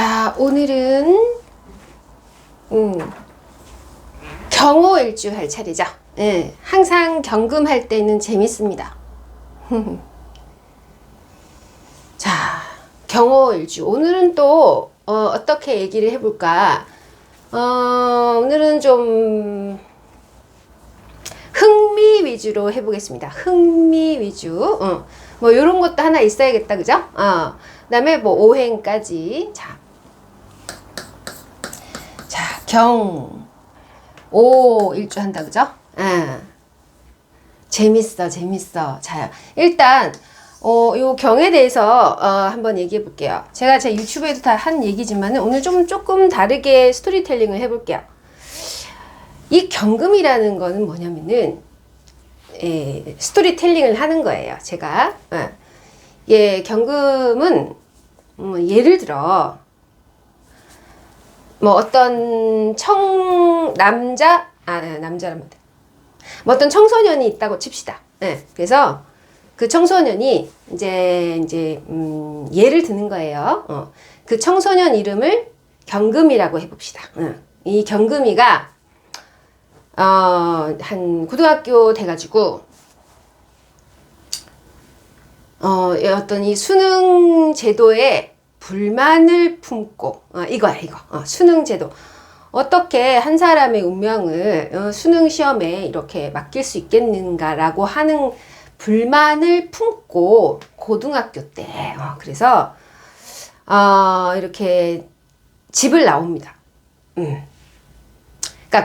자, 오늘은 경호일주 할 차례죠. 예, 항상 경금할 때는 재밌습니다. 자, 경호일주. 오늘은 또 어떻게 얘기를 해볼까? 오늘은 좀 흥미 위주로 해보겠습니다. 흥미 위주. 뭐 요런 것도 하나 있어야겠다, 그죠? 그다음에 뭐 오행까지. 자, 오 일주 한다, 그죠? 재밌어. 자, 일단 요 경에 대해서 한번 얘기해 볼게요. 제가 제 유튜브에도 다 한 얘기지만 오늘 조금 다르게 스토리텔링을 해볼게요. 이 경금이라는 거는 뭐냐면은 스토리텔링을 하는 거예요. 제가 경금은 예를 들어 뭐 어떤 남자라면 돼. 뭐 어떤 청소년이 있다고 칩시다. 그래서 그 청소년이 이제 예를 드는 거예요. 그 청소년 이름을 경금이라고 해봅시다. 이 경금이가 한 고등학교 돼가지고 어떤 이 수능 제도에 불만을 품고 이거 수능 제도 어떻게 한 사람의 운명을 수능 시험에 이렇게 맡길 수 있겠는가라고 하는 불만을 품고 고등학교 때 그래서 이렇게 집을 나옵니다. 그러니까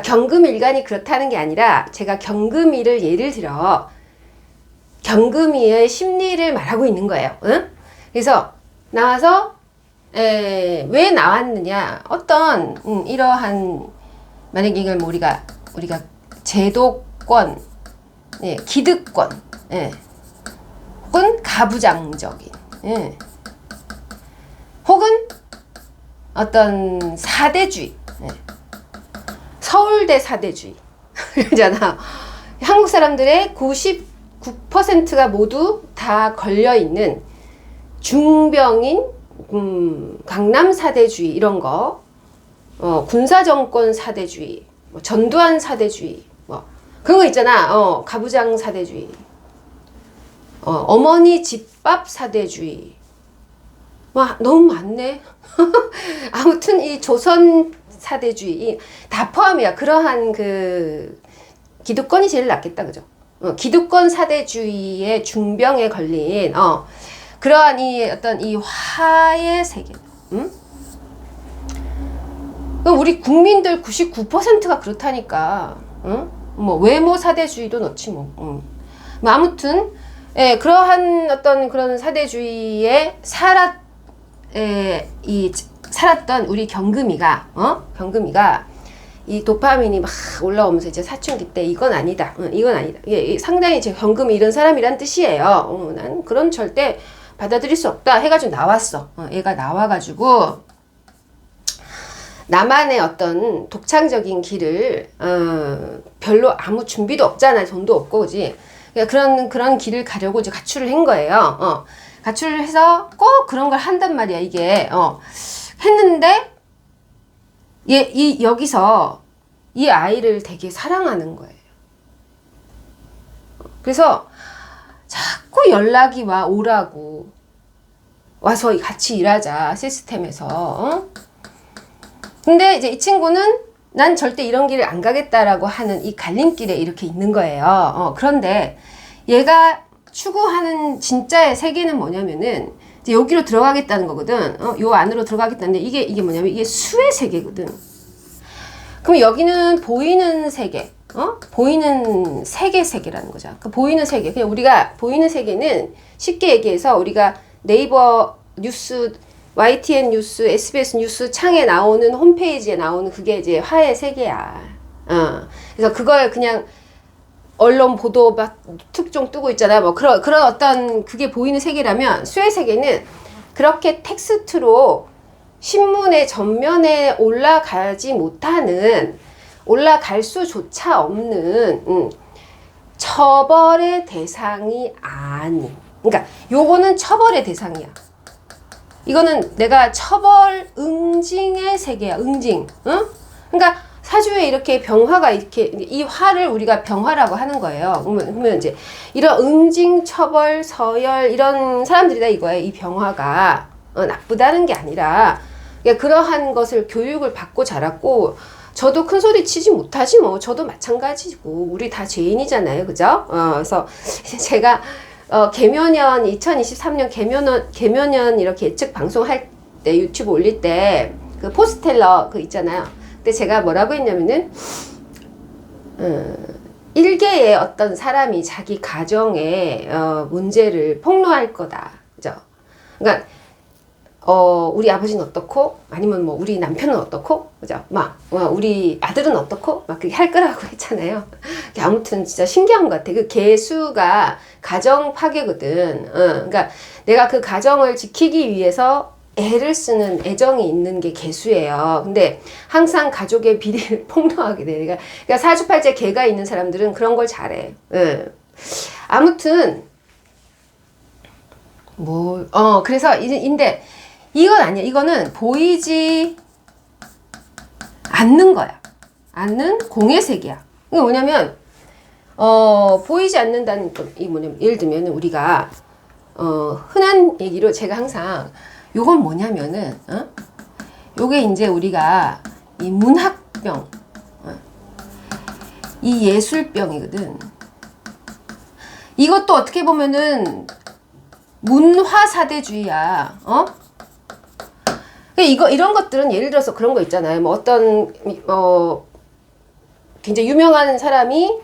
경금일간이 그렇다는 게 아니라 제가 경금이를 예를 들어 경금이의 심리를 말하고 있는 거예요. 그래서 나와서 왜 나왔느냐, 어떤 이러한 만약에 이걸 뭐 우리가 제도권, 기득권, 혹은 가부장적인, 혹은 어떤 사대주의, 서울대 사대주의 그러잖아. 한국 사람들의 99%가 모두 다 걸려있는 중병인 강남 사대주의 이런 거, 군사정권 사대주의, 뭐 전두환 사대주의, 뭐 그런 거 있잖아. 가부장 사대주의, 어머니 집밥 사대주의, 와 너무 많네. 아무튼 이 조선 사대주의 다 포함이야. 그러한 그 기득권이 제일 낫겠다, 그죠? 기득권 사대주의의 중병에 걸린 그러한 이 어떤 이 화의 세계. 우리 국민들 99%가 그렇다니까. 뭐 외모 사대주의도 넣지 뭐. 뭐 아무튼 그러한 어떤 그런 사대주의에 살았던 우리 경금이가 이 도파민이 막 올라오면서 이제 사춘기 때 이건 아니다. 상당히 제 경금이 이런 사람이란 뜻이에요. 난 그런 절대 받아들일 수 없다 해가지고 나왔어. 얘가 나와가지고 나만의 어떤 독창적인 길을 별로 아무 준비도 없잖아. 돈도 없고, 그지? 그런 길을 가려고 이제 가출을 한 거예요. 가출을 해서 꼭 그런 걸 한단 말이야. 이게 했는데 여기서 이 아이를 되게 사랑하는 거예요. 그래서 자꾸 연락이 오라고 와서 같이 일하자 시스템에서. 근데 이제 이 친구는 난 절대 이런 길을 안 가겠다라고 하는 이 갈림길에 이렇게 있는 거예요. 그런데 얘가 추구하는 진짜의 세계는 뭐냐면은 이제 여기로 들어가겠다는 거거든. 요 안으로 들어가겠다는데 이게 뭐냐면 이게 수의 세계거든. 그럼 여기는 보이는 세계, 보이는 세계라는 거죠. 그 보이는 세계. 그냥 우리가 보이는 세계는 쉽게 얘기해서 우리가 네이버 뉴스, YTN 뉴스, SBS 뉴스 창에 나오는 홈페이지에 나오는 그게 이제 화의 세계야. 그래서 그걸 그냥 언론 보도 막 특종 뜨고 있잖아. 뭐 그런 어떤 그게 보이는 세계라면 수의 세계는 그렇게 텍스트로 신문의 전면에 올라가지 못하는, 올라갈 수조차 없는 처벌의 대상이 아닌. 그러니까 요거는 처벌의 대상이야. 이거는 내가 처벌 응징의 세계야. 응징. 응? 그러니까 사주에 이렇게 병화가 이렇게 이 화를 우리가 병화라고 하는 거예요. 그러면 이제 이런 응징, 처벌, 서열 이런 사람들이다 이거예요. 이 병화가 나쁘다는 게 아니라 그러한 것을 교육을 받고 자랐고 저도 큰 소리 치지 못하지 뭐. 저도 마찬가지고 우리 다 죄인이잖아요. 그죠? 그래서 제가 개묘년 2023년 개묘년 이렇게 예측 방송할 때 유튜브 올릴 때 그 포스텔러 그 있잖아요. 근데 제가 뭐라고 했냐면은 일개의 어떤 사람이 자기 가정의 문제를 폭로할 거다. 그죠? 그러니까 우리 아버지는 어떻고 아니면 뭐 우리 남편은 어떻고 그죠? 막 우리 아들은 어떻고 막 그렇게 할 거라고 했잖아요. 아무튼 진짜 신기한 것 같아. 그 개수가 가정 파괴거든. 그러니까 내가 그 가정을 지키기 위해서 애를 쓰는 애정이 있는 게 개수예요. 근데 항상 가족의 비리를 폭로하게 돼. 그러니까 사주팔자에 개가 있는 사람들은 그런 걸 잘해. 아무튼 그래서 근데 이건 아니야. 이거는 보이지 않는 거야. 않는 공의 세계야. 이게 뭐냐면 보이지 않는다는 이 뭐냐면 예를 들면 우리가 흔한 얘기로 제가 항상 요건 뭐냐면은 요게 이제 우리가 이 문학병 이 예술병이거든. 이것도 어떻게 보면은 문화사대주의야. 이런 것들은 예를 들어서 그런 거 있잖아요. 뭐 어떤 굉장히 유명한 사람이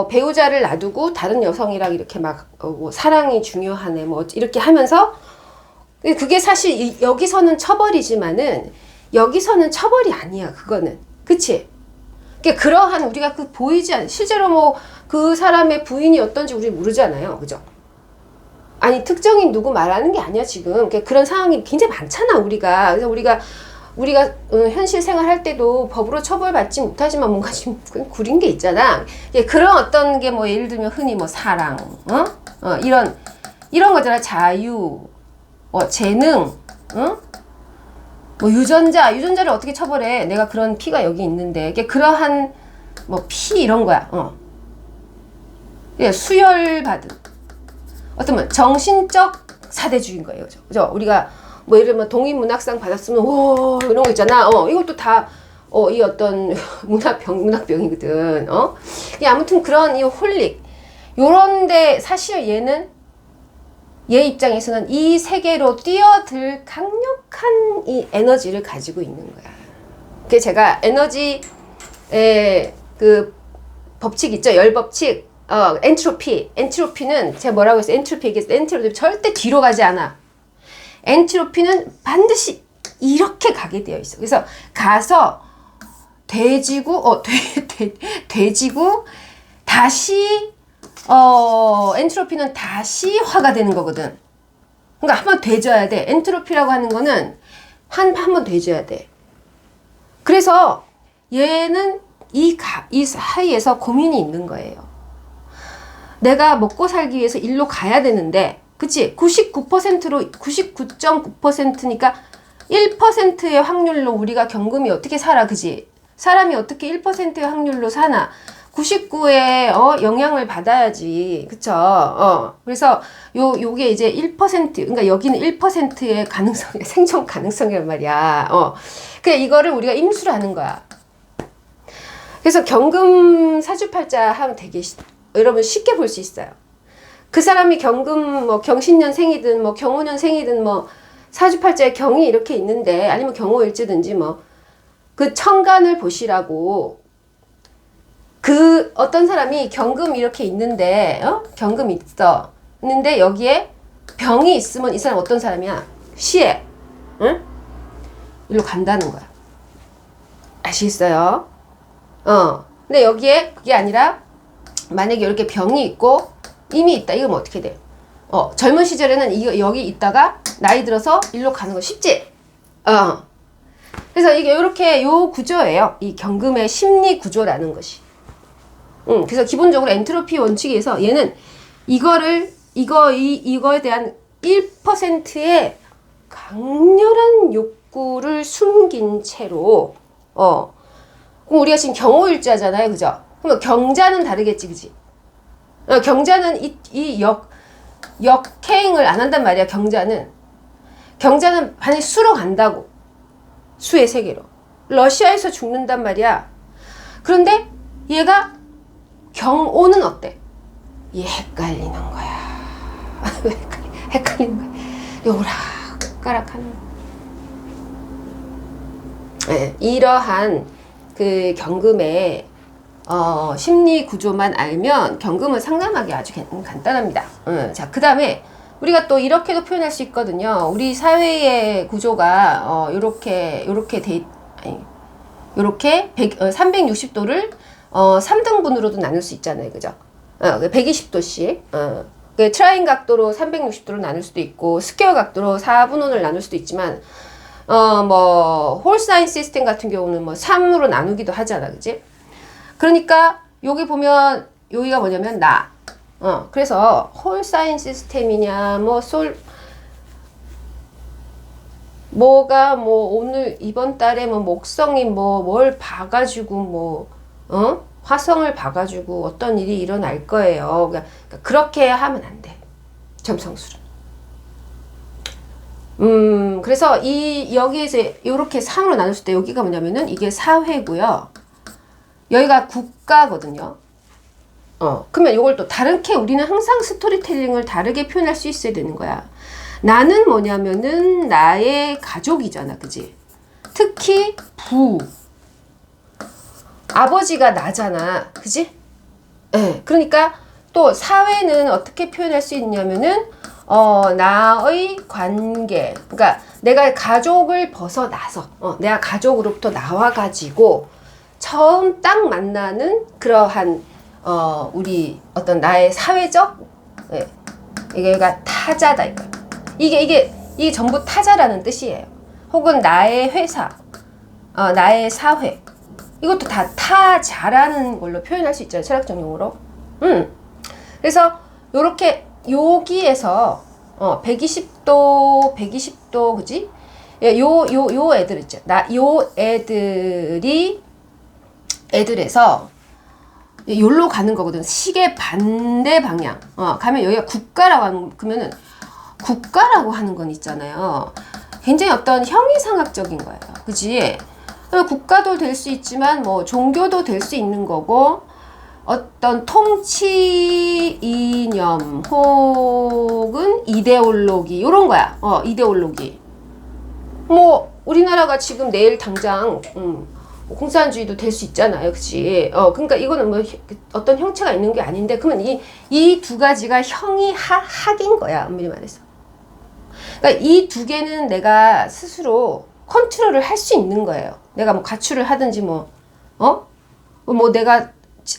배우자를 놔두고 다른 여성이랑 이렇게 막 뭐 사랑이 중요하네 뭐 이렇게 하면서 그게 사실 여기서는 처벌이지만은 여기서는 처벌이 아니야. 그거는 그치? 그러니까 그러한 우리가 그 보이지 않는 실제로 뭐 그 사람의 부인이 어떤지 우리 모르잖아요. 그죠? 아니 특정인 누구 말하는 게 아니야 지금. 그러니까 그런 상황이 굉장히 많잖아 우리가. 그래서 우리가 현실 생활할 때도 법으로 처벌받지 못하지만 뭔가 좀 구린 게 있잖아. 그런 어떤 게 뭐 예를 들면 흔히 뭐 사랑, 이런 거잖아. 자유, 재능, 뭐 유전자를 어떻게 처벌해? 내가 그런 피가 여기 있는데, 그러한 뭐 피 이런 거야. 수혈받은 어떤 정신적 사대주의인 거예요. 그죠? 우리가 뭐 예를 들면 동인문학상 받았으면 오 이런 거 있잖아. 이것도 다 이 어떤 문학병이거든. 아무튼 그런 이 홀릭 요런데 사실 얘는 얘 입장에서는 이 세계로 뛰어들 강력한 이 에너지를 가지고 있는 거야. 그게 제가 에너지의 그 법칙 있죠? 열법칙. 엔트로피는 제가 뭐라고 했어요? 엔트로피 얘기했어요. 엔트로피 절대 뒤로 가지 않아. 엔트로피는 반드시 이렇게 가게 되어 있어. 그래서 가서 돼지고 다시 엔트로피는 다시 화가 되는 거거든. 그러니까 한번 돼져야 돼. 엔트로피라고 하는 거는 한 번 돼져야 돼. 그래서 얘는 이 사이에서 고민이 있는 거예요. 내가 먹고 살기 위해서 일로 가야 되는데, 그치? 99.9%니까 1%의 확률로 우리가 경금이 어떻게 살아, 그치? 사람이 어떻게 1%의 확률로 사나? 99에 영향을 받아야지, 그쵸? 그래서 요게 이제 1%, 그러니까 여기는 1%의 가능성, 생존 가능성이란 말이야. 그러니까 이거를 우리가 임수를 하는 거야. 그래서 경금 사주팔자 하면 되게 여러분 쉽게 볼 수 있어요. 그 사람이 경금 뭐 경신년생이든 뭐 경호년생이든 뭐 사주팔자에 경이 이렇게 있는데 아니면 경호일지든지 뭐 그 천간을 보시라고 그 어떤 사람이 경금 이렇게 있는데 경금 있는데 여기에 병이 있으면 이 사람 어떤 사람이야? 시에 응? 일로 간다는 거야. 아시겠어요? 근데 여기에 그게 아니라 만약에 이렇게 병이 있고 이미 있다. 이러면 어떻게 돼? 젊은 시절에는 이거 여기 있다가 나이 들어서 일로 가는 거 쉽지? 그래서 이게 이렇게 요 구조예요. 이 경금의 심리 구조라는 것이. 그래서 기본적으로 엔트로피 원칙에서 얘는 이거에 대한 1%의 강렬한 욕구를 숨긴 채로 그럼 우리가 지금 경호일자잖아요, 그죠? 그럼 경자는 다르겠지, 그지? 경자는 이 역행을 안 한단 말이야. 경자는 반드시 수로 간다고. 수의 세계로. 러시아에서 죽는단 말이야. 그런데 얘가 경오는 어때? 얘 헷갈리는 거야. 헷갈리는 거야. 오락가락하는 거야. 네, 이러한 그 경금의 심리 구조만 알면 경금을 상담하기 아주 간단합니다. 자, 그 다음에 우리가 또 이렇게도 표현할 수 있거든요. 우리 사회의 구조가 요렇게 360도를 3등분으로도 나눌 수 있잖아요. 그죠? 120도씩. 트라인 각도로 360도로 나눌 수도 있고 스퀘어 각도로 4분원을 나눌 수도 있지만 홀사인 시스템 같은 경우는 3으로 나누기도 하잖아. 그지? 그러니까 여기 보면 여기가 뭐냐면 나. 그래서 홀사인 시스템이냐 뭐가 오늘 이번 달에 목성이 뭘 봐가지고 화성을 봐가지고 어떤 일이 일어날 거예요. 그러니까 그렇게 하면 안 돼. 점성술은. 그래서 여기에서 이렇게 3으로 나눴을 때 여기가 뭐냐면은 이게 사회고요. 여기가 국가거든요. 그러면 이걸 또 다르게 우리는 항상 스토리텔링을 다르게 표현할 수 있어야 되는 거야. 나는 뭐냐면은 나의 가족이잖아. 그지? 특히 아버지가 나잖아. 그지? 네. 그러니까 또 사회는 어떻게 표현할 수 있냐면은 나의 관계. 그러니까 내가 가족을 벗어나서 내가 가족으로부터 나와가지고 처음 딱 만나는 그러한 우리 어떤 나의 사회적 이게가 타자다 이거. 이게 전부 타자라는 뜻이에요. 혹은 나의 회사, 나의 사회. 이것도 다 타자라는 걸로 표현할 수 있잖아요. 철학적 용어로. 그래서 요렇게 여기에서 120도 그지? 요 애들 있죠. 요 애들에서 여기로 가는 거거든. 시계 반대 방향. 가면 여기가 그러면은 국가라고 하는 건 있잖아요. 굉장히 어떤 형이상학적인 거예요. 그지? 국가도 될 수 있지만 종교도 될 수 있는 거고 어떤 통치 이념 혹은 이데올로기 이런 거야. 이데올로기. 우리나라가 지금 내일 당장 공산주의도 될 수 있잖아요. 그치? 그러니까 이거는 어떤 형체가 있는 게 아닌데, 그러면 이 두 가지가 형이 학인 거야. 엄밀히 말해서. 그러니까 이 두 개는 내가 스스로 컨트롤을 할 수 있는 거예요. 내가 가출을 하든지 내가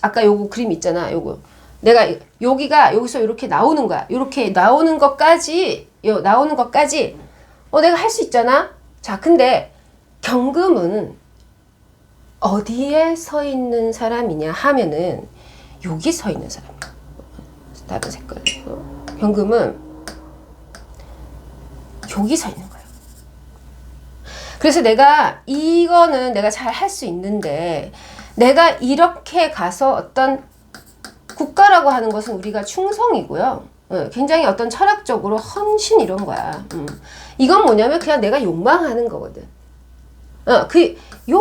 아까 요거 그림 있잖아. 요거. 내가 여기서 이렇게 나오는 거야. 이렇게 나오는 것까지 내가 할 수 있잖아. 자, 근데 경금은 어디에 서 있는 사람이냐 하면은 여기 서 있는 사람이야. 다른 색깔. 경금은 여기 서 있는 거예요. 그래서 이거는 내가 잘 할 수 있는데, 내가 이렇게 가서 어떤 국가라고 하는 것은 우리가 충성이고요. 굉장히 어떤 철학적으로 헌신 이런 거야. 이건 뭐냐면 그냥 내가 욕망하는 거거든. 요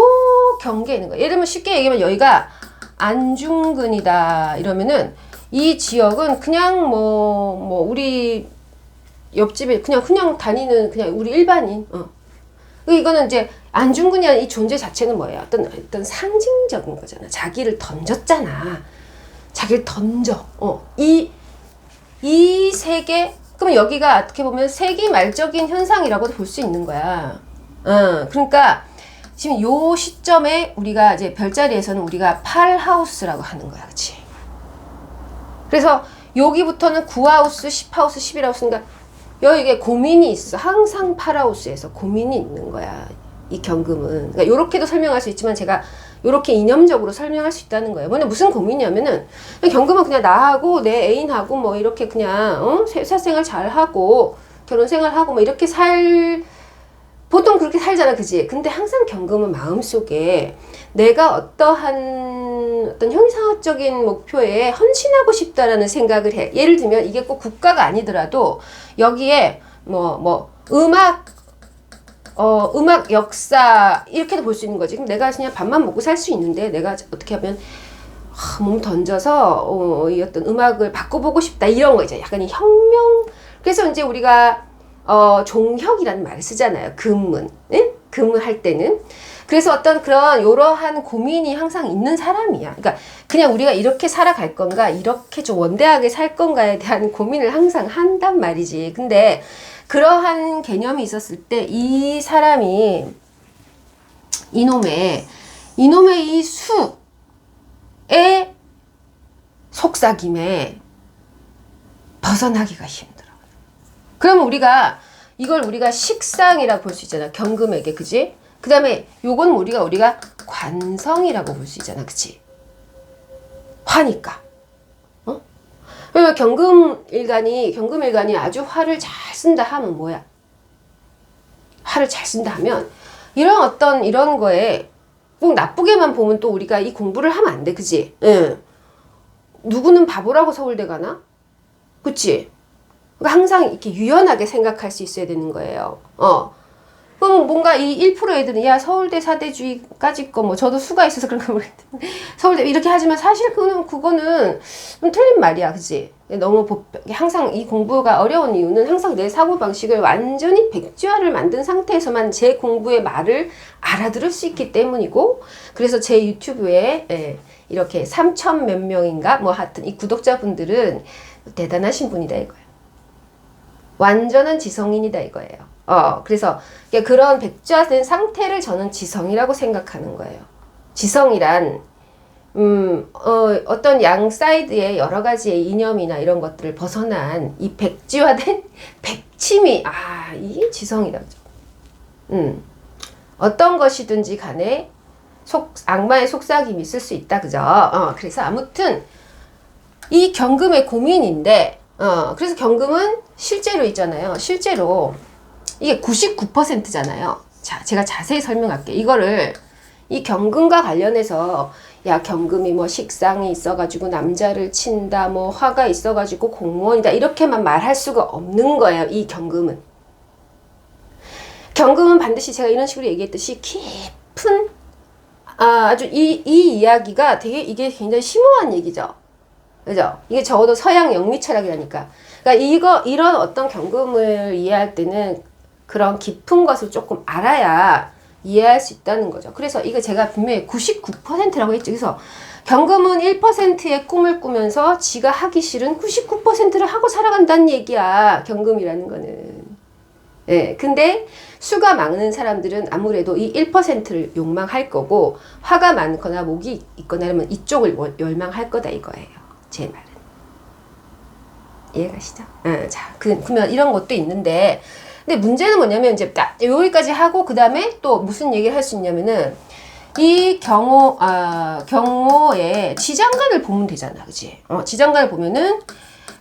경계에 있는 거야. 예를 들면 쉽게 얘기하면 여기가 안중근이다 이러면은 이 지역은 그냥 우리 옆집에 그냥 다니는 그냥 우리 일반인. 이거는 이제 안중근이라는 이 존재 자체는 뭐예요? 어떤 상징적인 거잖아. 자기를 던졌잖아. 자기를 던져. 이 세계, 그럼 여기가 어떻게 보면 세기말적인 현상이라고도 볼 수 있는 거야. 그러니까 지금 요 시점에 우리가 이제 별자리에서는 우리가 8하우스라고 하는 거야. 그치? 그래서 여기부터는 9하우스, 10하우스, 11하우스니까 여기에 고민이 있어. 항상 8하우스에서 고민이 있는 거야. 이 경금은. 그러니까 요렇게도 설명할 수 있지만 제가 요렇게 이념적으로 설명할 수 있다는 거예요. 무슨 고민이냐면은 경금은 그냥 나하고 내 애인하고 이렇게 그냥 회사생활 잘하고 결혼 생활하고 뭐 이렇게 보통 그렇게 살잖아, 그지? 근데 항상 경금은 마음속에 내가 어떤 형상학적인 목표에 헌신하고 싶다라는 생각을 해. 예를 들면 이게 꼭 국가가 아니더라도 여기에 음악 역사 이렇게도 볼 수 있는 거지. 그럼 내가 그냥 밥만 먹고 살 수 있는데 내가 어떻게 하면 몸 던져서 이 어떤 음악을 바꿔보고 싶다 이런 거 있잖아요. 약간 이 혁명. 그래서 이제 우리가 종혁이라는 말을 쓰잖아요. 금문. 응? 금문 할 때는. 그래서 어떤 그런 이러한 고민이 항상 있는 사람이야. 그러니까 그냥 우리가 이렇게 살아갈 건가, 이렇게 좀 원대하게 살 건가에 대한 고민을 항상 한단 말이지. 근데 그러한 개념이 있었을 때 이 사람이 이놈의 이 수의 속삭임에 벗어나기가 힘들어. 그러면 이걸 우리가 식상이라고 볼 수 있잖아. 경금에게, 그지? 그 다음에 요건 우리가 관성이라고 볼 수 있잖아. 그치? 화니까. 그러면 경금일간이 아주 화를 잘 쓴다 하면 뭐야? 화를 잘 쓴다 하면 이런 거에 꼭 나쁘게만 보면 또 우리가 이 공부를 하면 안 돼. 그치? 응. 누구는 바보라고 서울대 가나? 그치? 그러니까 항상 이렇게 유연하게 생각할 수 있어야 되는 거예요. 그럼 뭔가 이 1% 애들은 야 서울대 사대주의까지 거 저도 수가 있어서 그런가 모르겠는데 서울대 이렇게 하지만 사실 그거는 좀 틀린 말이야, 그치? 너무 항상 이 공부가 어려운 이유는 항상 내 사고방식을 완전히 백지화를 만든 상태에서만 제 공부의 말을 알아들을 수 있기 때문이고, 그래서 제 유튜브에 이렇게 3천 몇 명인가 하여튼 이 구독자분들은 대단하신 분이다 이거예요. 완전한 지성인이다 이거예요. 그래서 그런 백지화된 상태를 저는 지성이라고 생각하는 거예요. 지성이란 어떤 양 사이드의 여러 가지의 이념이나 이런 것들을 벗어난 이 백지화된 백치미, 이게 지성이다. 어떤 것이든지 간에 악마의 속삭임이 있을 수 있다, 그죠? 그래서 아무튼 이 경금의 고민인데, 그래서 경금은 실제로 있잖아요. 실제로 이게 99%잖아요. 자, 제가 자세히 설명할게요. 이 경금과 관련해서 야, 경금이 식상이 있어가지고 남자를 친다, 화가 있어가지고 공무원이다, 이렇게만 말할 수가 없는 거예요. 이 경금은 반드시 제가 이런 식으로 얘기했듯이 깊은 아주 이 이야기가 이게 굉장히 심오한 얘기죠. 그죠? 이게 적어도 서양 영미 철학이라니까. 그러니까 이런 어떤 경금을 이해할 때는 그런 깊은 것을 조금 알아야 이해할 수 있다는 거죠. 그래서 이거 제가 분명히 99%라고 했죠. 그래서 경금은 1%의 꿈을 꾸면서 지가 하기 싫은 99%를 하고 살아간다는 얘기야. 경금이라는 거는. 근데 수가 많은 사람들은 아무래도 이 1%를 욕망할 거고, 화가 많거나 목이 있거나 이러면 이쪽을 열망할 거다 이거예요. 제 말은. 이해가시죠? 자, 그러면 이런 것도 있는데, 근데 문제는 뭐냐면 이제 딱 여기까지 하고 그 다음에 또 무슨 얘기를 할 수 있냐면은 이 경호의 지장간을 보면 되잖아, 그치? 지장간을 보면은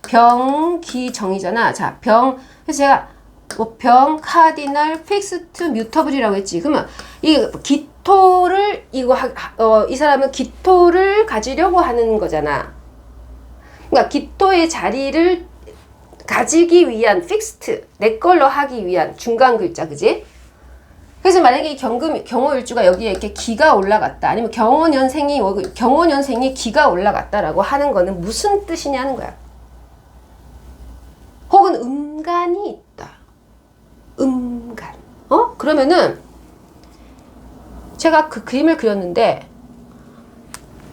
병기정이잖아. 자, 그래서 제가 병, 카디널, 픽스트, 뮤터블이라고 했지. 그러면 이 기토를 이 사람은 기토를 가지려고 하는 거잖아. 그러니까 기토의 자리를 가지기 위한 픽스트, 내 걸로 하기 위한 중간 글자, 그지? 그래서 만약에 이 경호일주가 여기에 이렇게 기가 올라갔다, 아니면 경호년생이 기가 올라갔다라고 하는 거는 무슨 뜻이냐는 거야. 혹은 음간이 있다. 음간. 그러면은 제가 그 그림을 그렸는데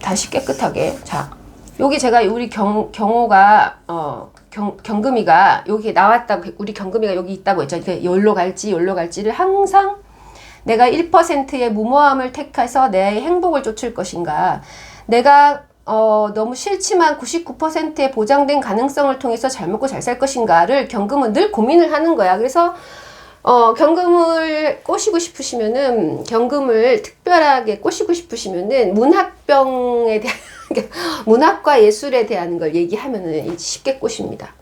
다시 깨끗하게. 자, 여기 제가 우리 경호가 경금이가 여기 나왔다고, 우리 경금이가 여기 있다고 했죠. 여기로 갈지를 항상 내가 1%의 무모함을 택해서 내 행복을 쫓을 것인가, 내가 너무 싫지만 99%의 보장된 가능성을 통해서 잘 먹고 잘 살 것인가를 경금은 늘 고민을 하는 거야. 그래서 경금을 꼬시고 싶으시면은, 경금을 특별하게 꼬시고 싶으시면은 문학병에 대한 문학과 예술에 대한 걸 얘기하면은 쉽게 꼬십니다.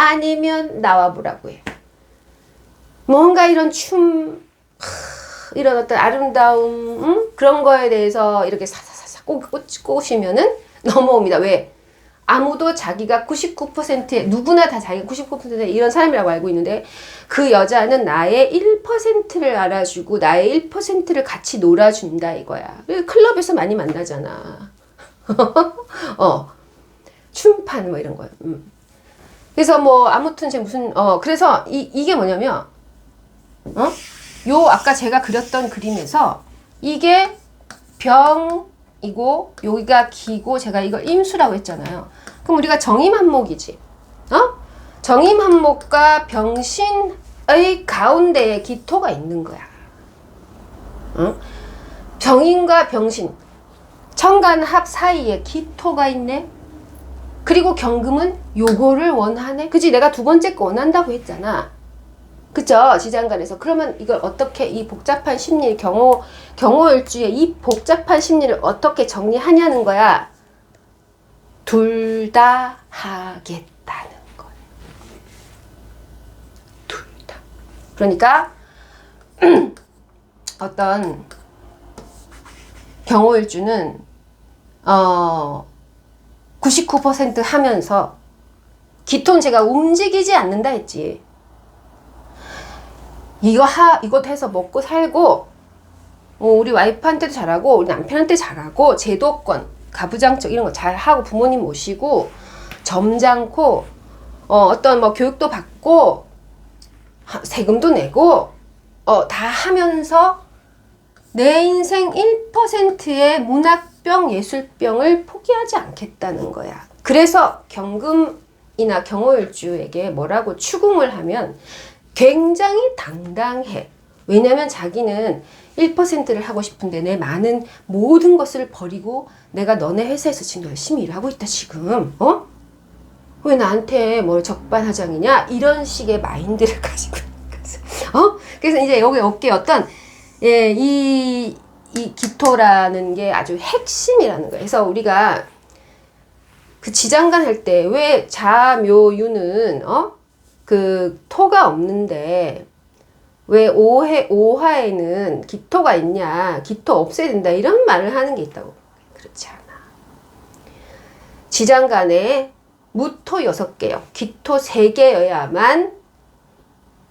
아니면 나와보라고 해. 뭔가 이런 춤, 이런 어떤 아름다움, 그런 거에 대해서 이렇게 사사사사 꼬시면은 넘어옵니다. 왜? 아무도 자기가 99%의, 누구나 다 자기가 99%의 이런 사람이라고 알고 있는데, 그 여자는 나의 1%를 알아주고 나의 1%를 같이 놀아준다 이거야. 클럽에서 많이 만나잖아. 춤판 뭐 이런 거요. 그래서 뭐 아무튼 제 무슨 그래서 이게 뭐냐면 요 아까 제가 그렸던 그림에서 이게 병이고 여기가 기고 제가 이걸 임수라고 했잖아요. 그럼 우리가 정임한목이지. 정임한목과 병신의 가운데에 기토가 있는 거야. 정임과 병신 천간합 사이에 기토가 있네. 그리고 경금은 요거를 원하네. 그치? 내가 두 번째 거 원한다고 했잖아. 그쵸? 지장간에서. 그러면 이걸 어떻게 이 복잡한 심리, 경호일주의 이 복잡한 심리를 어떻게 정리하냐는 거야. 둘 다 하겠다는 거야. 둘 다. 그러니까 어떤 경호일주는 99% 하면서 기토는 제가 움직이지 않는다 했지. 이것 해서 먹고 살고, 우리 와이프한테도 잘하고, 우리 남편한테 잘하고, 제도권, 가부장적 이런 거 잘하고, 부모님 모시고, 점잖고, 어떤 뭐 교육도 받고, 세금도 내고, 다 하면서 내 인생 1%의 문학병, 예술병을 포기하지 않겠다는 거야. 그래서 경금이나 경호일주에게 뭐라고 추궁을 하면 굉장히 당당해. 왜냐면 자기는 1%를 하고 싶은데 내 많은 모든 것을 버리고 내가 너네 회사에서 지금 열심히 일하고 있다 지금. 왜 나한테 뭘 적반하장이냐? 이런 식의 마인드를 가지고 그래서 이제 여기 어깨에 어떤 이 기토라는 게 아주 핵심이라는 거예요. 그래서 우리가 그 지장간 할 때 왜 자묘유는 그 토가 없는데 왜 오화에는 기토가 있냐, 기토 없애야 된다 이런 말을 하는 게 있다고. 그렇지 않아. 지장간에 무토 6개요. 기토 3개여야만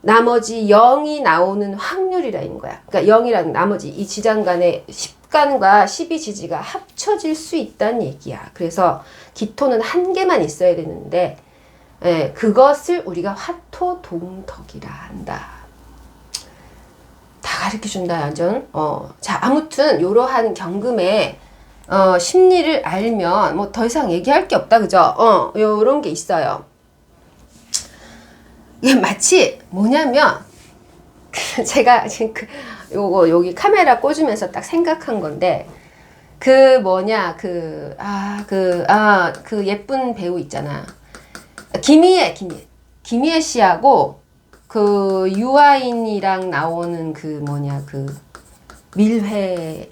나머지 0이 나오는 확률이라는 거야. 그러니까 0이라는 나머지 이 지장간의 10간과 12지지가 합쳐질 수 있다는 얘기야. 그래서 기토는 1개만 있어야 되는데 그것을 우리가 화토동덕이라 한다. 다 가르쳐준다, 완전. 자, 아무튼 요러한 경금의 심리를 알면 뭐 더 이상 얘기할 게 없다, 그죠? 요런 게 있어요. 이게 마치 뭐냐면 제가 지금 요거 여기 카메라 꽂으면서 딱 생각한 건데 그 예쁜 배우 있잖아. 김희애 씨하고 그 유아인이랑 나오는 그 밀회제.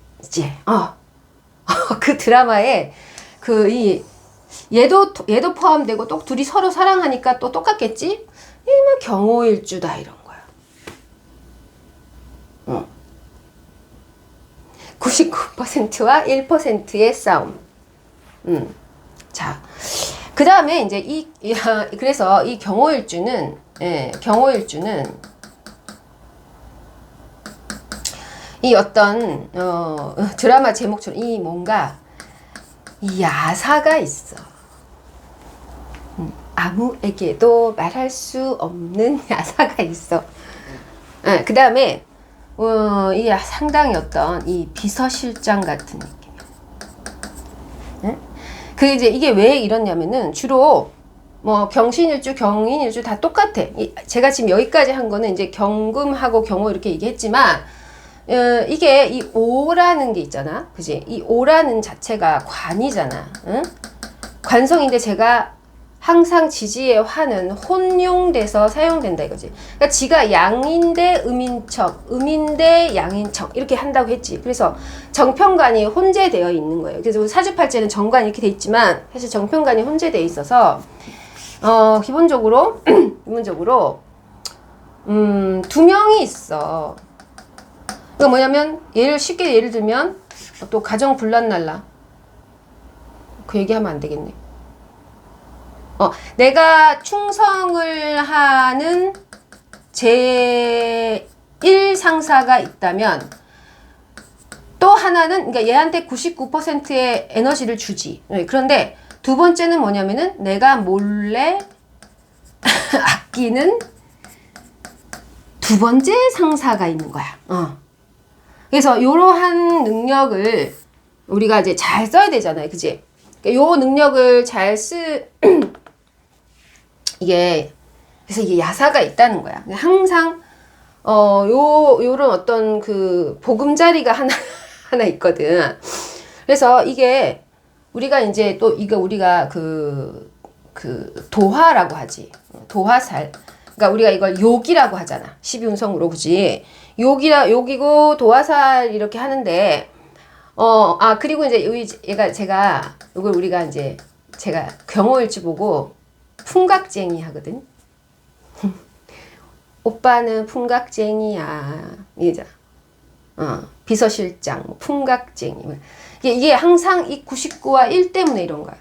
그 드라마에 얘도 포함되고 또 둘이 서로 사랑하니까 또 똑같겠지? 뭐 경호일주다 이런 거야. 99%와 1%의 싸움. 자, 그 다음에 이제 그래서 이 경호일주는 이 어떤 드라마 제목처럼 이 뭔가 이 야사가 있어. 아무에게도 말할 수 없는 야사가 있어. 그 다음에 이게 상당히 어떤 이 비서실장 같은 느낌이야. 이게 왜 이러냐면은 주로 뭐 병신일주, 경인일주 다 똑같아. 제가 지금 여기까지 한 거는 이제 경금하고 경호 이렇게 얘기했지만 이게 이 오라는 게 있잖아. 그지? 이 오라는 자체가 관이잖아. 응? 관성인데 제가 항상 지지의 화는 혼용돼서 사용된다 이거지. 그러니까 지가 양인대 음인척, 음인대 양인척 이렇게 한다고 했지. 그래서 정편관이 혼재되어 있는 거예요. 그래서 사주팔자는 정관이 이렇게 돼 있지만 사실 정편관이 혼재되어 있어서 기본적으로, 기본적으로, 두 명이 있어. 그러니까 뭐냐면, 쉽게 예를 들면, 또 가정 분란날라. 그 얘기하면 안 되겠네. 내가 충성을 하는 제1 상사가 있다면, 또 하나는, 그러니까 얘한테 99%의 에너지를 주지. 그런데 두 번째는 뭐냐면은, 내가 몰래 아끼는 두 번째 상사가 있는 거야. 그래서 이러한 능력을 우리가 이제 잘 써야 되잖아요. 그지? 그러니까 요 능력을 이게, 그래서 이게 야사가 있다는 거야. 항상, 요런 어떤 그 보금자리가 하나 있거든. 그래서 이게 우리가 이제 또 이거 우리가 그 도화라고 하지. 도화살. 그러니까 우리가 이걸 욕이라고 하잖아. 12운성으로 그지. 욕이고 도화살 이렇게 하는데 그리고 이제 제가 이걸 우리가 이제 제가 경호일주 보고 풍각쟁이 하거든. 오빠는 풍각쟁이야. 이잖아. 비서실장, 풍각쟁이. 이게 항상 이 99와 1 때문에 이런 거야.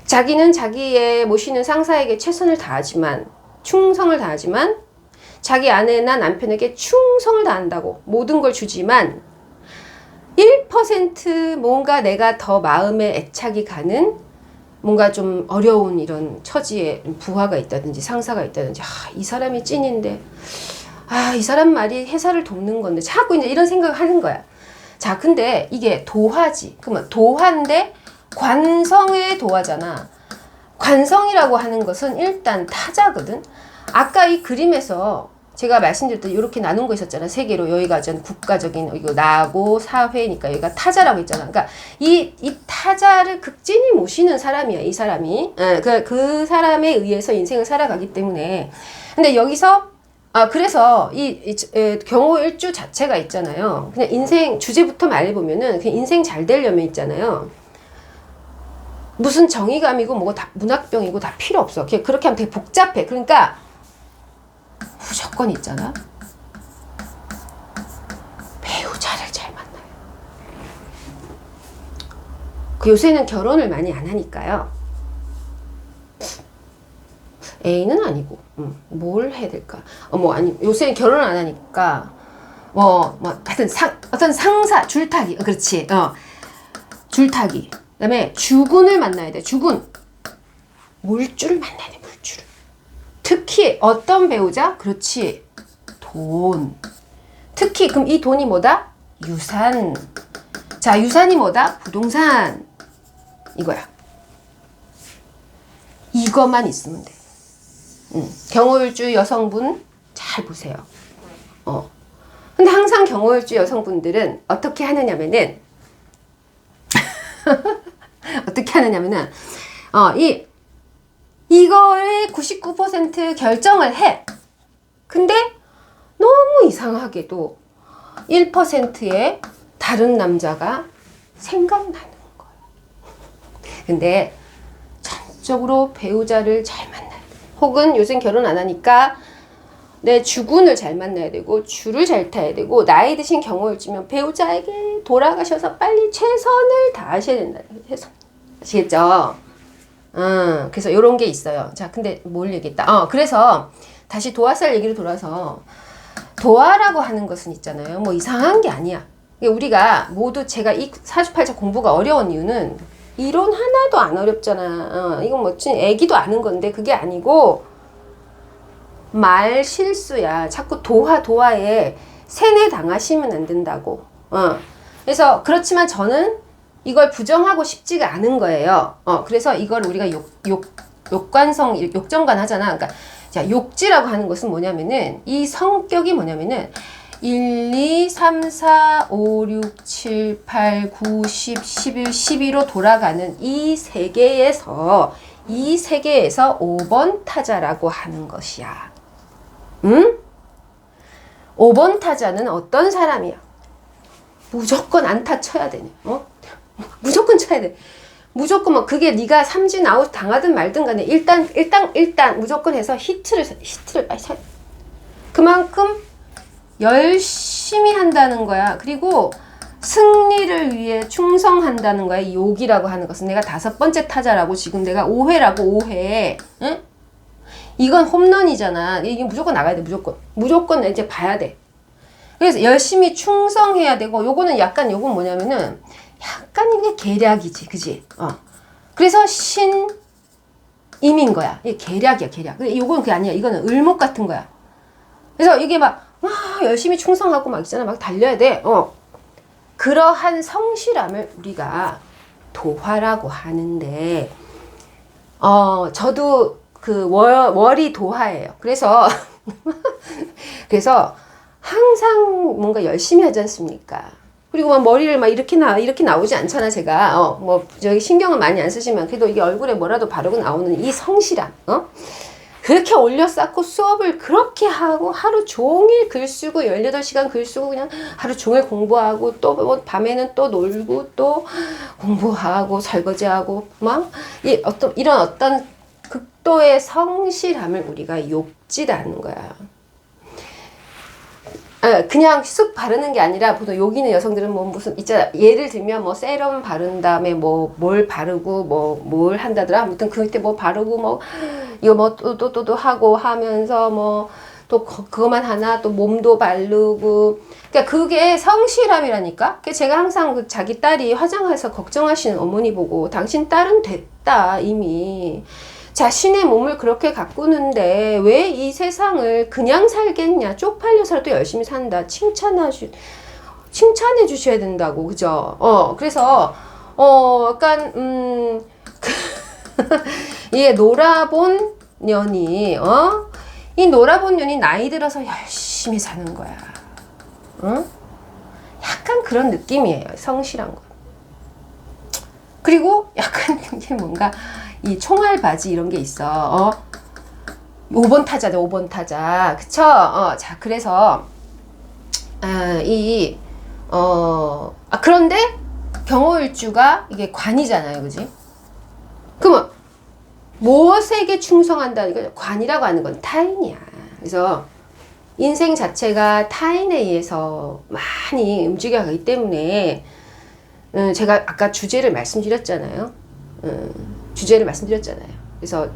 자기는 자기의 모시는 상사에게 최선을 다하지만, 충성을 다하지만, 자기 아내나 남편에게 충성을 다한다고 모든 걸 주지만, 1% 뭔가 내가 더 마음에 애착이 가는 뭔가 좀 어려운 이런 처지에 부하가 있다든지 상사가 있다든지, 이 사람이 찐인데, 이 사람 말이 회사를 돕는 건데, 자꾸 이제 이런 생각을 하는 거야. 자, 근데 이게 도화지. 그러면 도화인데 관성의 도화잖아. 관성이라고 하는 것은 일단 타자거든. 아까 이 그림에서 제가 말씀드렸던 이렇게 나눈 거 있었잖아. 세 개로. 여기가 전 국가적인, 이거 나고 사회니까 여기가 타자라고 했잖아. 그러니까 이 타자를 극진히 모시는 사람이야. 이 사람이. 그 사람에 의해서 인생을 살아가기 때문에. 근데 여기서 그래서 경호일주 자체가 있잖아요. 그냥 인생 주제부터 말해보면은 그냥 인생 잘 되려면 있잖아요. 무슨 정의감이고 뭐고 다 문학병이고 다 필요 없어. 그냥 그렇게 하면 되게 복잡해. 그러니까 무조건 있잖아. 배우자를 잘 만나요. 요새는 결혼을 많이 안 하니까요. 애인은 아니고, 뭘 해야 될까? 아니, 요새는 결혼을 안 하니까, 하여튼 어떤 상사, 줄타기, 그렇지, 줄타기. 그 다음에 주군을 만나야 돼, 주군. 물주를 만나야 돼, 물주를. 특히 어떤 배우자? 그렇지, 돈. 특히, 그럼 이 돈이 뭐다? 유산. 자, 유산이 뭐다? 부동산. 이거야. 이것만 있으면 돼. 경호일주 여성분 잘 보세요. 근데 항상 경호일주 여성분들은 어떻게 하느냐면은 어떻게 하느냐면은 이거에 99% 결정을 해. 근데 너무 이상하게도 1%의 다른 남자가 생각나는 거예요. 근데 전적으로 배우자를 잘 만나야 돼. 혹은 요즘 결혼 안 하니까 내 주군을 잘 만나야 되고 줄을 잘 타야 되고 나이 드신 경호일주면 배우자에게 돌아가셔서 빨리 최선을 다하셔야 된다. 최선. 아시겠죠? 그래서 요런 게 있어요. 자, 근데 뭘 얘기했다? 그래서 다시 도화살 얘기로 돌아서 도화라고 하는 것은 있잖아요. 뭐 이상한 게 아니야. 우리가 모두 제가 이 사주팔자 공부가 어려운 이유는 이론 하나도 안 어렵잖아. 이건 뭐 애기도 아는 건데 그게 아니고 말 실수야. 자꾸 도화에 세뇌 당하시면 안 된다고. 그래서 그렇지만 저는 이걸 부정하고 싶지가 않은 거예요. 그래서 이걸 우리가 욕정관 하잖아. 그러니까 자, 욕지라고 하는 것은 뭐냐면은 이 성격이 뭐냐면은 1, 2, 3, 4, 5, 6, 7, 8, 9, 10, 11, 12로 돌아가는 이 세계에서 5번 타자라고 하는 것이야. 5번 타자는 어떤 사람이야? 무조건 안타 쳐야 되네. 무조건 쳐야 돼. 무조건 뭐 그게 네가 삼진 아웃 당하든 말든 간에 일단 무조건 해서 히트를 빨리 쳐. 그만큼 열심히 한다는 거야. 그리고 승리를 위해 충성한다는 거야. 이 욕이라고 하는 것은 내가 5번째 타자라고 지금 내가 5회라고 5회. 응? 이건 홈런이잖아. 이게 무조건 나가야 돼. 무조건 이제 봐야 돼. 그래서 열심히 충성해야 되고, 요거는 약간 요건 뭐냐면은 약간 이게 계략이지, 그지? 그래서 신임인 거야. 이게 계략이야, 계략. 요거는 그게 아니야. 이거는 을목 같은 거야. 그래서 이게 막 열심히 충성하고 막 있잖아. 막 달려야 돼. 그러한 성실함을 우리가 도화라고 하는데, 저도 그 월이 도화예요. 그래서 항상 뭔가 열심히 하지 않습니까? 그리고 막 머리를 막 이렇게 나오지 않잖아, 제가. 저기 신경을 많이 안 쓰시면 그래도 이게 얼굴에 뭐라도 바르고 나오는 이 성실함, 그렇게 올려 쌓고 수업을 그렇게 하고 하루 종일 글 쓰고 18시간 글 쓰고 그냥 하루 종일 공부하고 또 뭐 밤에는 또 놀고 또 공부하고 설거지하고 막 이런 어떤 극도의 성실함을 우리가 욕지라는 거야. 그냥 쑥 바르는 게 아니라 보통 여기는 여성들은 뭐 무슨 있잖아. 예를 들면 뭐 세럼 바른 다음에 뭐 뭘 바르고 뭘 한다더라. 아무튼 그 밑에 뭐 바르고 뭐 이거 뭐 또 하고 하면서 뭐 또 그거만 하나 또 몸도 바르고. 그러니까 그게 성실함이라니까. 그러니까 제가 항상 그 자기 딸이 화장해서 걱정하시는 어머니 보고 당신 딸은 됐다 이미. 자신의 몸을 그렇게 가꾸는데 왜 이 세상을 그냥 살겠냐. 쪽팔려서라도 열심히 산다. 칭찬해 주셔야 된다고. 그죠? 그래서 약간 예, 놀아본 년이 이 놀아본 년이 나이 들어서 열심히 사는 거야. 약간 그런 느낌이에요. 성실한 거. 그리고 약간 이게 뭔가 이 총알 바지 이런 게 있어. 5번 타자죠, 5번 타자. 그쵸? 자, 그래서, 그런데 경호일주가 이게 관이잖아요. 그지? 그러면, 무엇에게 충성한다는 거 관이라고 하는 건 타인이야. 그래서, 인생 자체가 타인에 의해서 많이 움직여가기 때문에, 제가 아까 주제를 말씀드렸잖아요. 그래서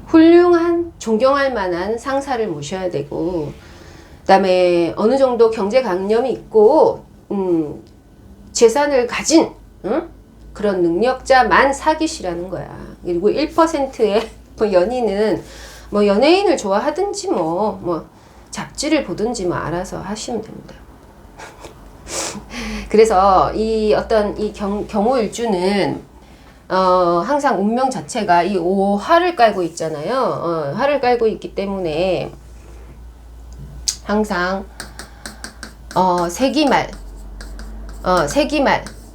훌륭한 존경할 만한 상사를 모셔야 되고, 그다음에 어느 정도 경제관념이 있고 재산을 가진 그런 능력자만 사귀시라는 거야. 그리고 1%의 연인은 뭐 연예인을 좋아하든지 뭐 잡지를 보든지 뭐 알아서 하시면 됩니다. 그래서 이 어떤 이 경호일주는 항상 운명 자체가 이 화를 깔고 있잖아요. 화를 깔고 있기 때문에 항상 세기말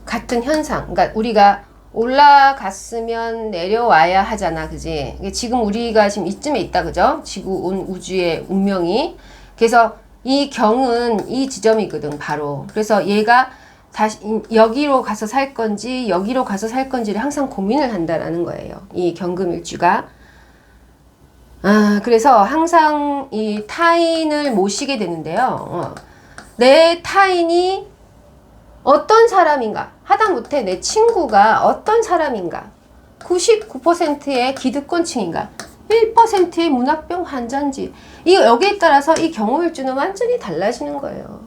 같은 현상. 그러니까 우리가 올라갔으면 내려와야 하잖아, 그지? 지금 우리가 지금 이쯤에 있다, 그죠? 지구 온 우주의 운명이. 그래서 이 경은 이 지점이거든, 바로. 그래서 얘가 다시 여기로 가서 살 건지 여기로 가서 살 건지를 항상 고민을 한다라는 거예요. 이 경금일주가. 그래서 항상 이 타인을 모시게 되는데요. 내 타인이 어떤 사람인가? 하다못해 내 친구가 어떤 사람인가? 99%의 기득권층인가? 1%의 문화병 환자인지. 여기에 따라서 이 경호일주는 완전히 달라지는 거예요.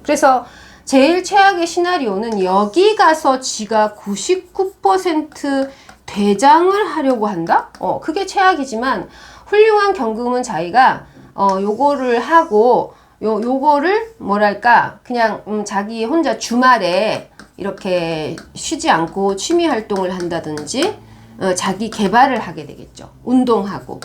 그래서 제일 최악의 시나리오는 여기 가서 지가 99% 대장을 하려고 한다? 그게 최악이지만 훌륭한 경금은 자기가 요거를 하고 요거를 뭐랄까 그냥 자기 혼자 주말에 이렇게 쉬지 않고 취미 활동을 한다든지 자기 개발을 하게 되겠죠. 운동하고.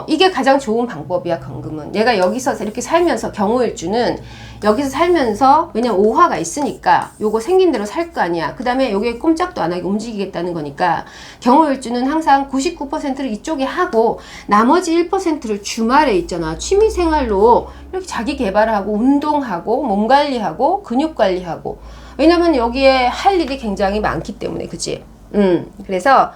이게 가장 좋은 방법이야, 경금은. 얘가 여기서 이렇게 살면서, 경호일주는 여기서 살면서, 왜냐면 오화가 있으니까 요거 생긴 대로 살 거 아니야. 그 다음에 요게 꼼짝도 안 하고 움직이겠다는 거니까 경호일주는 항상 99%를 이쪽에 하고 나머지 1%를 주말에 있잖아. 취미생활로 이렇게 자기 개발하고 운동하고 몸관리하고 근육관리하고. 왜냐면 여기에 할 일이 굉장히 많기 때문에, 그치? 그래서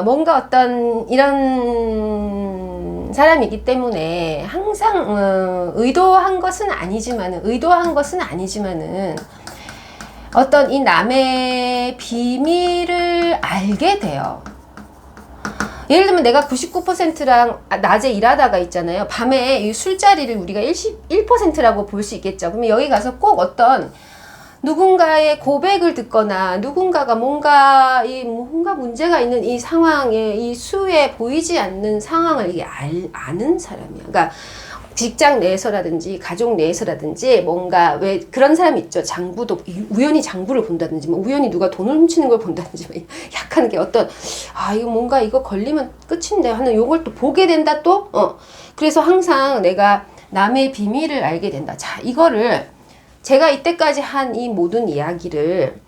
뭔가 어떤 이런 사람이기 때문에 항상 의도한 것은 아니지만은 어떤 이 남의 비밀을 알게 돼요. 예를 들면 내가 99%랑 낮에 일하다가 있잖아요. 밤에 이 술자리를 우리가 1%라고 볼 수 있겠죠. 그러면 여기 가서 꼭 어떤 누군가의 고백을 듣거나 누군가가 뭔가 문제가 있는 이 상황에, 이 수에 보이지 않는 상황을 이게 아는 사람이야. 그러니까 직장 내에서라든지 가족 내에서라든지 뭔가 왜 그런 사람 있죠. 장부도 우연히 장부를 본다든지 뭐 우연히 누가 돈을 훔치는 걸 본다든지 뭐 약간 게 어떤 이거 뭔가 이거 걸리면 끝인데 하는 요걸 또 보게 된다 또 그래서 항상 내가 남의 비밀을 알게 된다. 자, 이거를 제가 이때까지 한 이 모든 이야기를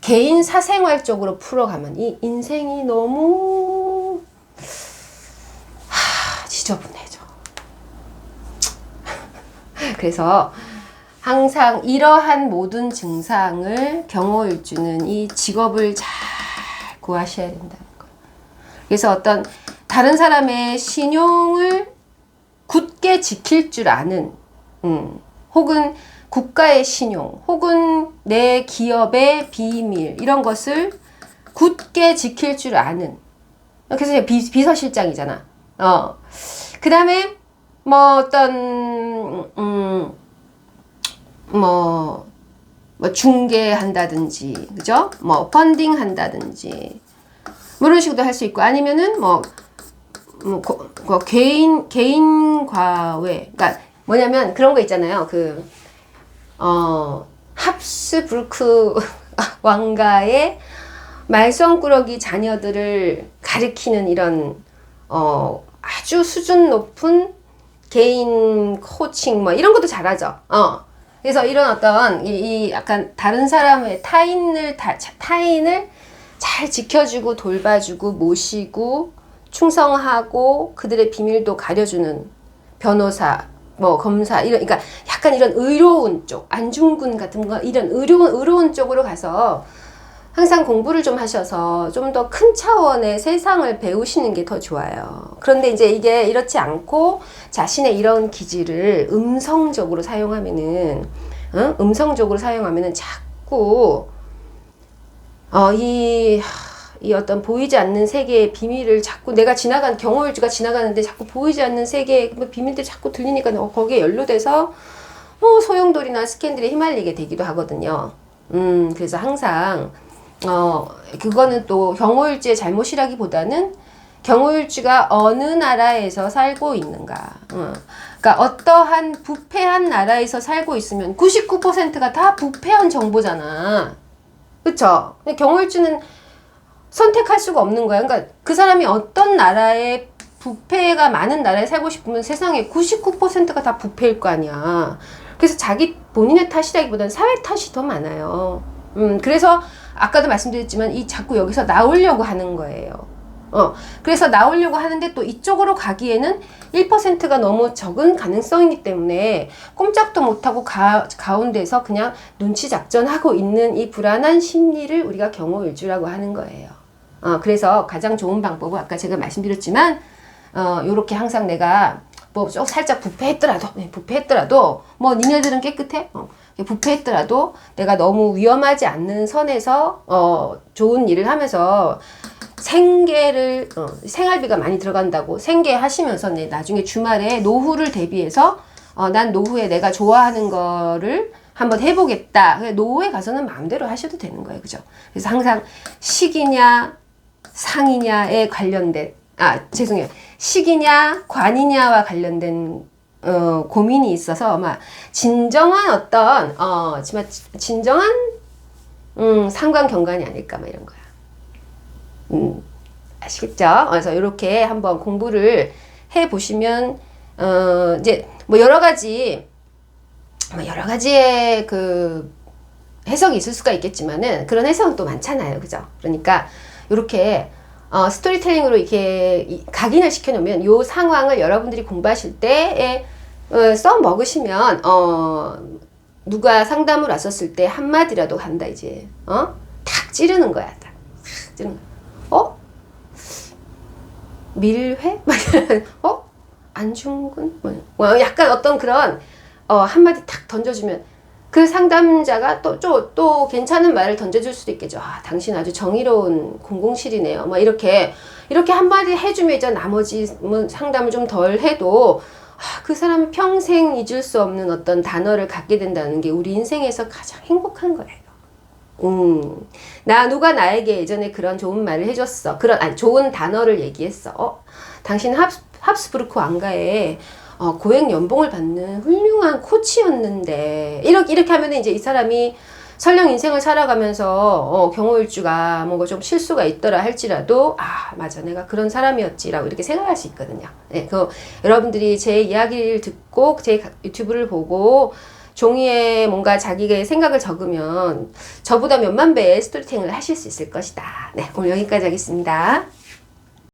개인 사생활적으로 풀어가면 이 인생이 너무 지저분해져. 그래서 항상 이러한 모든 증상을 경호일주는 이 직업을 잘 구하셔야 된다는 거예요. 그래서 어떤 다른 사람의 신용을 굳게 지킬 줄 아는 혹은 국가의 신용 혹은 내 기업의 비밀 이런 것을 굳게 지킬 줄 아는 그래서 비서실장이잖아. 그 다음에 뭐 어떤 뭐 중개한다든지 그죠? 뭐 펀딩 한다든지 뭐 이런 식으로 할 수 있고 아니면은 개인 과외 그러니까 뭐냐면 그런 거 있잖아요. 합스부르크 왕가의 말썽꾸러기 자녀들을 가리키는 이런 아주 수준 높은 개인 코칭 뭐 이런 것도 잘하죠. 그래서 이런 어떤 이 약간 다른 사람의 타인을 잘 지켜주고 돌봐주고 모시고 충성하고 그들의 비밀도 가려주는 변호사 뭐 검사 이런 그러니까 약간 이런 의로운 쪽 안중근 같은 거 이런 의로운 쪽으로 가서 항상 공부를 좀 하셔서 좀 더 큰 차원의 세상을 배우시는 게 더 좋아요. 그런데 이제 이게 이렇지 않고 자신의 이런 기질을 음성적으로 사용하면은 자꾸 이 어떤 보이지 않는 세계의 비밀을 자꾸 내가 경호일주가 지나가는데 자꾸 보이지 않는 세계의 비밀들이 자꾸 들리니까 거기에 연루돼서 소용돌이나 스캔들에 휘말리게 되기도 하거든요. 그래서 항상 그거는 또 경호일주의 잘못이라기보다는 경호일주가 어느 나라에서 살고 있는가. 그러니까 어떠한 부패한 나라에서 살고 있으면 99%가 다 부패한 정보잖아. 그쵸? 경호일주는 선택할 수가 없는 거야. 그러니까 그 사람이 어떤 나라에 부패가 많은 나라에 살고 싶으면 세상에 99%가 다 부패일 거 아니야. 그래서 본인의 탓이라기보다는 사회 탓이 더 많아요. 그래서 아까도 말씀드렸지만 자꾸 여기서 나오려고 하는 거예요. 그래서 나오려고 하는데 또 이쪽으로 가기에는 1%가 너무 적은 가능성이기 때문에 꼼짝도 못하고 가운데서 그냥 눈치 작전하고 있는 이 불안한 심리를 우리가 경호일주라고 하는 거예요. 그래서 가장 좋은 방법은 아까 제가 말씀드렸지만 요렇게 항상 내가 살짝 부패했더라도 뭐 니네들은 깨끗해? 부패했더라도 내가 너무 위험하지 않는 선에서 좋은 일을 하면서 생활비가 많이 들어간다고 생계하시면서 나중에 주말에 노후를 대비해서 난 노후에 내가 좋아하는 거를 한번 해보겠다. 노후에 가서는 마음대로 하셔도 되는 거예요. 그죠? 그래서 항상 식이냐 상이냐에 관련된 식이냐 관이냐와 관련된 고민이 있어서 아마 진정한 상관경관이 아닐까 이런 거야. 아시겠죠? 그래서 이렇게 한번 공부를 해 보시면 이제 여러 가지의 그 해석이 있을 수가 있겠지만은 그런 해석은 또 많잖아요. 그죠? 그러니까 이렇게 스토리텔링으로 이렇게 각인을 시켜놓으면 요 상황을 여러분들이 공부하실 때에 써먹으시면 누가 상담을 왔었을 때 한마디라도 한다 이제 탁 찌르는 거야. 딱. 뜨는 거야. 밀회? 안중근? 뭐 약간 어떤 그런 한마디 탁 던져주면 그 상담자가 또 괜찮은 말을 던져줄 수도 있겠죠. 당신 아주 정의로운 공공실이네요. 뭐 이렇게 한마디 해주면 이제 나머지 상담을 좀 덜 해도 그 사람은 평생 잊을 수 없는 어떤 단어를 갖게 된다는 게 우리 인생에서 가장 행복한 거예요. 누가 나에게 예전에 그런 좋은 말을 해줬어. 좋은 단어를 얘기했어. 당신 합스부르크 왕가에 고액 연봉을 받는 훌륭한 코치였는데 이렇게 하면 이제 이 사람이 설령 인생을 살아가면서 경우일주가 뭔가 좀 실수가 있더라 할지라도 맞아 내가 그런 사람이었지라고 이렇게 생각할 수 있거든요. 네, 여러분들이 제 이야기를 듣고 제 유튜브를 보고 종이에 뭔가 자기의 생각을 적으면 저보다 몇만 배의 스토리텔링을 하실 수 있을 것이다. 네, 오늘 여기까지 하겠습니다.